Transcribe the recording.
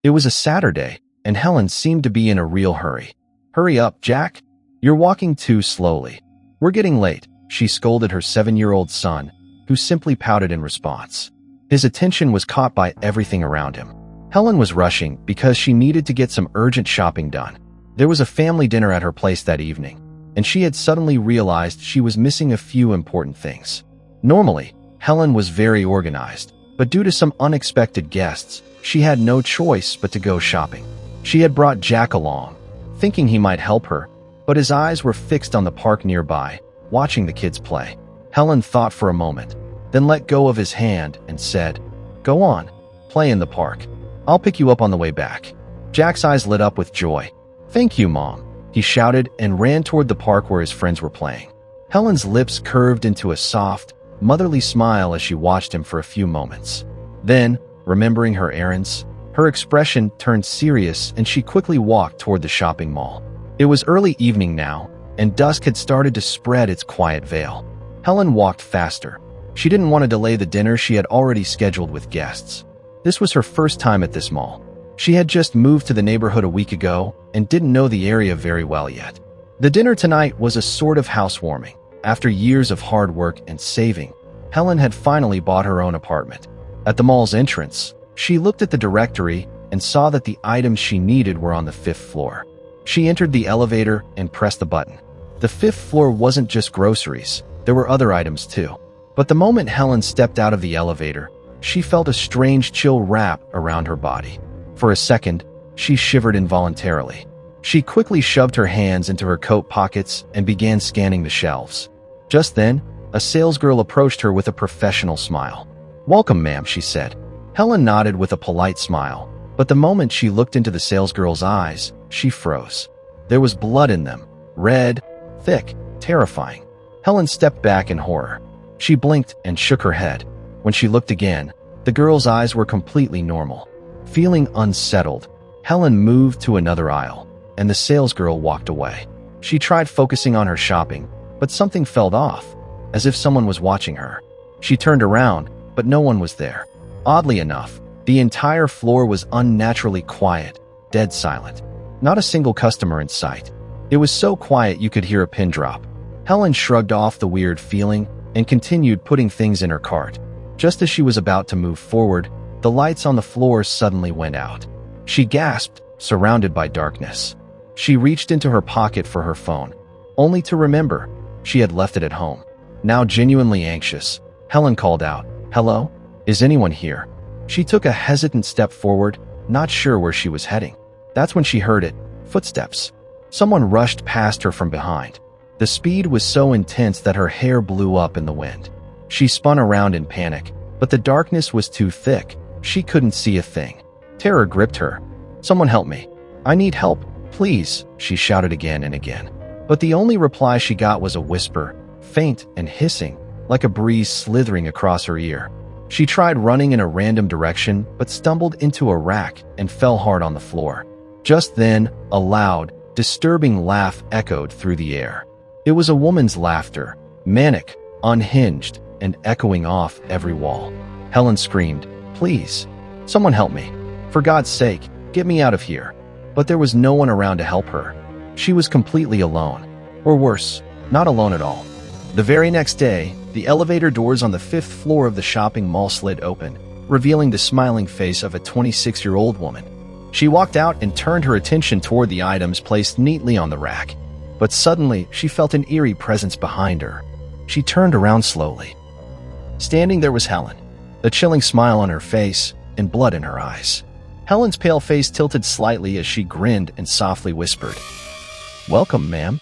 It was a Saturday, and Helen seemed to be in a real hurry. "Hurry up, Jack. You're walking too slowly. We're getting late," she scolded her 7-year-old son, who simply pouted in response. His attention was caught by everything around him. Helen was rushing because she needed to get some urgent shopping done. There was a family dinner at her place that evening, and she had suddenly realized she was missing a few important things. Normally, Helen was very organized, but due to some unexpected guests, she had no choice but to go shopping. She had brought Jack along, thinking he might help her, but his eyes were fixed on the park nearby, watching the kids play. Helen thought for a moment, then let go of his hand and said, "Go on, play in the park. I'll pick you up on the way back." Jack's eyes lit up with joy. "Thank you, Mom," he shouted and ran toward the park where his friends were playing. Helen's lips curved into a soft, motherly smile as she watched him for a few moments. Then, remembering her errands, her expression turned serious and she quickly walked toward the shopping mall. It was early evening now, and dusk had started to spread its quiet veil. Helen walked faster. She didn't want to delay the dinner she had already scheduled with guests. This was her first time at this mall. She had just moved to the neighborhood a week ago and didn't know the area very well yet. The dinner tonight was a sort of housewarming. After years of hard work and saving, Helen had finally bought her own apartment. At the mall's entrance, she looked at the directory and saw that the items she needed were on the 5th floor. She entered the elevator and pressed the button. The 5th floor wasn't just groceries, there were other items too. But the moment Helen stepped out of the elevator, she felt a strange chill wrap around her body. For a second, she shivered involuntarily. She quickly shoved her hands into her coat pockets and began scanning the shelves. Just then, a salesgirl approached her with a professional smile. "Welcome, ma'am," she said. Helen nodded with a polite smile, but the moment she looked into the salesgirl's eyes, she froze. There was blood in them, red, thick, terrifying. Helen stepped back in horror. She blinked and shook her head. When she looked again, the girl's eyes were completely normal. Feeling unsettled, Helen moved to another aisle, and the salesgirl walked away. She tried focusing on her shopping, but something felt off, as if someone was watching her. She turned around, but no one was there. Oddly enough, the entire floor was unnaturally quiet, dead silent. Not a single customer in sight. It was so quiet you could hear a pin drop. Helen shrugged off the weird feeling and continued putting things in her cart. Just as she was about to move forward, the lights on the floor suddenly went out. She gasped, surrounded by darkness. She reached into her pocket for her phone, only to remember she had left it at home. Now genuinely anxious, Helen called out, "Hello? Is anyone here?" She took a hesitant step forward, not sure where she was heading. That's when she heard it, footsteps. Someone rushed past her from behind. The speed was so intense that her hair blew up in the wind. She spun around in panic, but the darkness was too thick. She couldn't see a thing. Terror gripped her. "Someone help me. I need help, please," she shouted again and again. But the only reply she got was a whisper, faint and hissing, like a breeze slithering across her ear. She tried running in a random direction, but stumbled into a rack and fell hard on the floor. Just then, a loud, disturbing laugh echoed through the air. It was a woman's laughter, manic, unhinged, and echoing off every wall. Helen screamed, "Please, someone help me. For God's sake, get me out of here." But there was no one around to help her. She was completely alone. Or worse, not alone at all. The very next day, the elevator doors on the 5th floor of the shopping mall slid open, revealing the smiling face of a 26-year-old woman. She walked out and turned her attention toward the items placed neatly on the rack. But suddenly, she felt an eerie presence behind her. She turned around slowly. Standing there was Helen, a chilling smile on her face and blood in her eyes. Helen's pale face tilted slightly as she grinned and softly whispered, "Welcome, ma'am."